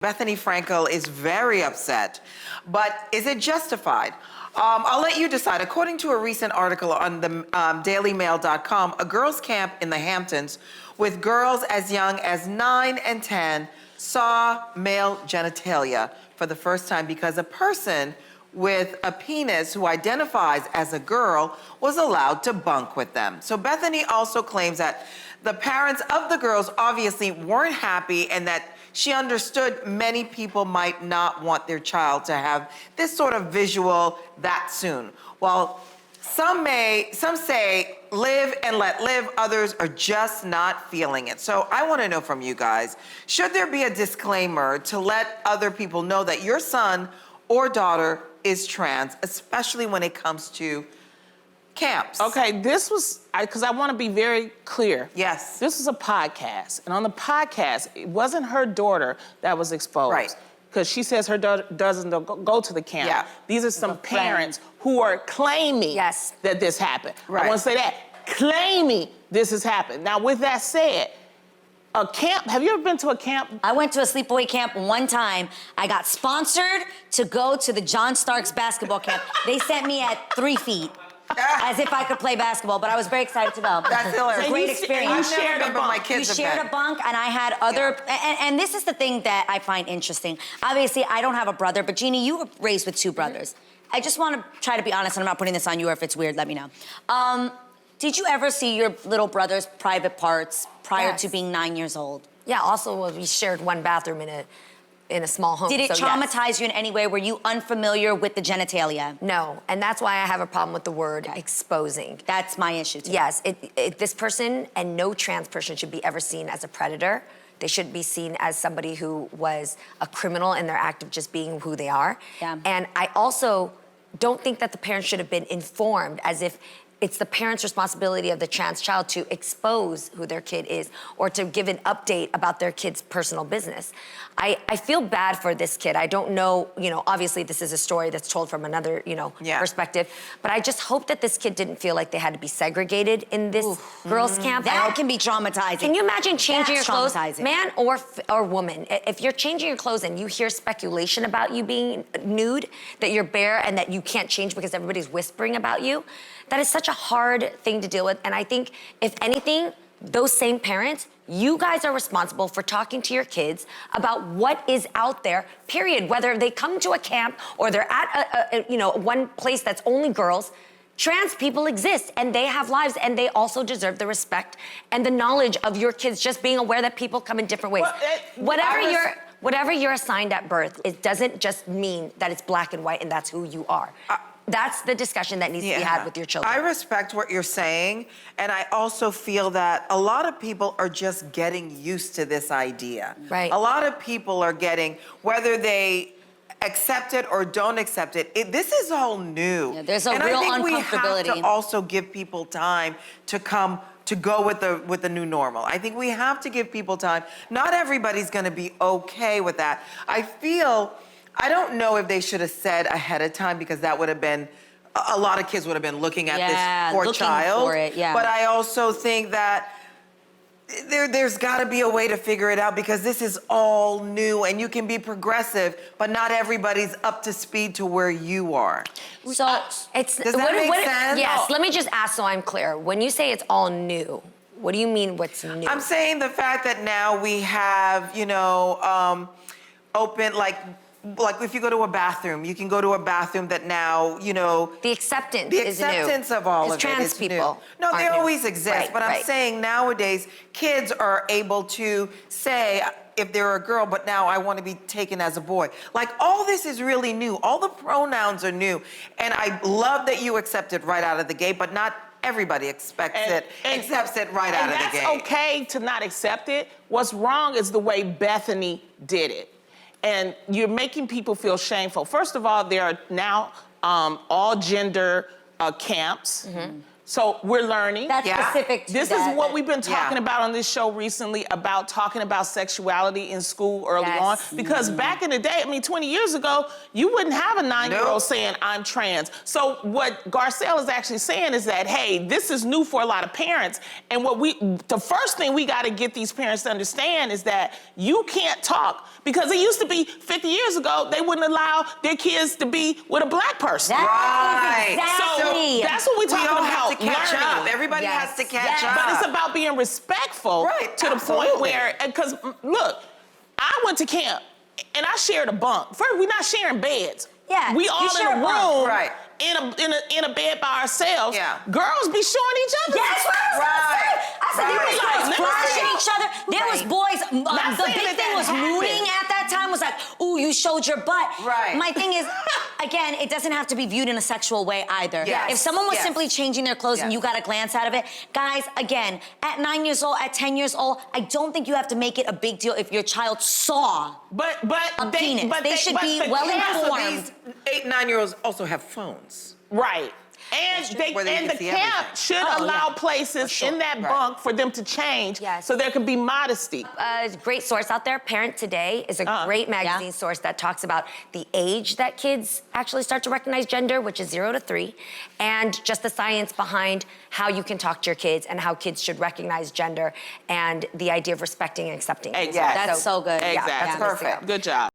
Bethenny Frankel is very upset, but is it justified? I'll let you decide. According to a recent article on the dailymail.com, a girls' camp in the Hamptons with girls as young as 9 and 10 saw male genitalia for the first time because a person with a penis who identifies as a girl was allowed to bunk with them. So Bethenny also claims that the parents of the girls obviously weren't happy and that she understood many people might not want their child to have this sort of visual that soon. Well, some say live and let live, others are just not feeling it. So I want to know from you guys, should there be a disclaimer to let other people know that your son or daughter is trans, especially when it comes to camps? Okay, this was, because I want to be very clear. Yes. This was a podcast, and on the podcast, it wasn't her daughter that was exposed. Right. Because she says her daughter doesn't go to the camp. Yeah. These are some parents who are claiming that this happened. Right. I want to say that, claiming this has happened. Now, with that said, a camp, have you ever been to a camp? I went to a sleepaway camp one time. I got sponsored to go to the John Starks basketball camp. They sent me at 3 feet. As if I could play basketball, but I was very excited to go. That's hilarious. It's a great experience. You shared a bunk. My kids You shared a bunk, and I had other, and this is the thing that I find interesting. Obviously, I don't have a brother, but Jeannie, you were raised with 2 brothers. I just want to try to be honest, and I'm not putting this on you, or if it's weird, let me know. Did you ever see your little brother's private parts prior to being 9 years old? Yeah, also we shared one bathroom in a small home. Did it so traumatize you in any way? Were you unfamiliar with the genitalia? No, and that's why I have a problem with the word exposing. That's my issue too. Yes, this person and no trans person should be ever seen as a predator. They should be seen as somebody who was a criminal in their act of just being who they are. Yeah. And I also don't think that the parents should have been informed as if it's the parent's responsibility of the trans child to expose who their kid is or to give an update about their kid's personal business. I feel bad for this kid. I don't know, obviously this is a story that's told from another, perspective, but I just hope that this kid didn't feel like they had to be segregated in this girls' camp. That can be traumatizing. Can you imagine changing your clothes, traumatizing. man or woman? If you're changing your clothes and you hear speculation about you being nude, that you're bare and that you can't change because everybody's whispering about you, that is such a hard thing to deal with. And I think, if anything, those same parents, you guys are responsible for talking to your kids about what is out there, period. Whether they come to a camp or they're at one place that's only girls, trans people exist and they have lives and they also deserve the respect and the knowledge of your kids just being aware that people come in different ways. Whatever you're assigned at birth, it doesn't just mean that it's black and white and that's who you are. That's the discussion that needs to be had with your children. I respect what you're saying, and I also feel that a lot of people are just getting used to this idea. Right. A lot of people are getting, whether they accept it or don't accept it, this is all new. Yeah, there's a and real I think uncomfortability. we have to also give people time to go with the new normal. I think we have to give people time. Not everybody's gonna be okay with that. I don't know if they should have said ahead of time, because that would have been, a lot of kids would have been looking at this poor child. For it, yeah. But I also think that there's gotta be a way to figure it out, because this is all new and you can be progressive, but not everybody's up to speed to where you are. So Does that make sense? Yes, let me just ask so I'm clear. When you say it's all new, what do you mean what's new? I'm saying the fact that now we have, open, like if you go to a bathroom, you can go to a bathroom that now, the acceptance is new. The acceptance of all of it trans is people new. No, they aren't new. always exist, Right, but I'm saying nowadays, kids are able to say, if they're a girl, but now I want to be taken as a boy. Like, all this is really new. All the pronouns are new. And I love that you accept it right out of the gate, but not everybody accepts it right out of the gate. And that's okay to not accept it. What's wrong is the way Bethenny did it. And you're making people feel shameful. First of all, there are now all gender camps. So we're learning. That's Yeah. specific to This that. is what we've been talking Yeah. about on this show recently, about talking about sexuality in school early Yes. on. Because back in the day, I mean, 20 years ago, you wouldn't have a 9-year-old Nope. saying, I'm trans. So what Garcelle is actually saying is that, hey, this is new for a lot of parents. And the first thing we got to get these parents to understand is that you can't talk. Because it used to be 50 years ago, they wouldn't allow their kids to be with a black person. Right. Exactly. So that's what we're We talking all about. have to catch learning. up. Everybody Yes. has to catch Yes. up. But it's about being respectful Right, to the point absolutely. where, because look, I went to camp and I shared a bunk. First, we're not sharing beds. Yeah, We you all in share a a bunk. room, Right. in a bed by ourselves. Yeah. Girls be showing each other. That's what I was gonna say. I said there Right. was Like, guys let me flashing see. each other. There was boys. Not The saying big that thing that was happened. mooning at that time. Was like, ooh, you showed your butt. Right. My thing is, again, it doesn't have to be viewed in a sexual way either. Yes. If someone was Yes. simply changing their clothes and Yes. you got a glance out of it, guys, again, at 9 years old, at 10 years old, I don't think you have to make it a big deal if your child saw. But A penis. They should be well camp- So informed. these 8, 9-year-olds also have phones. Right. And Where they and can the see camp everything. should Oh, allow yeah. places sure. in that Right. bunk for them to change, Yes. so there could be modesty. A great source out there, Parent Today, is a great magazine Yeah. source that talks about the age that kids actually start to recognize gender, which is 0 to 3, and just the science behind how you can talk to your kids and how kids should recognize gender and the idea of respecting and accepting. Exactly. That's so good. Exactly. Yeah, that's perfect. Good job.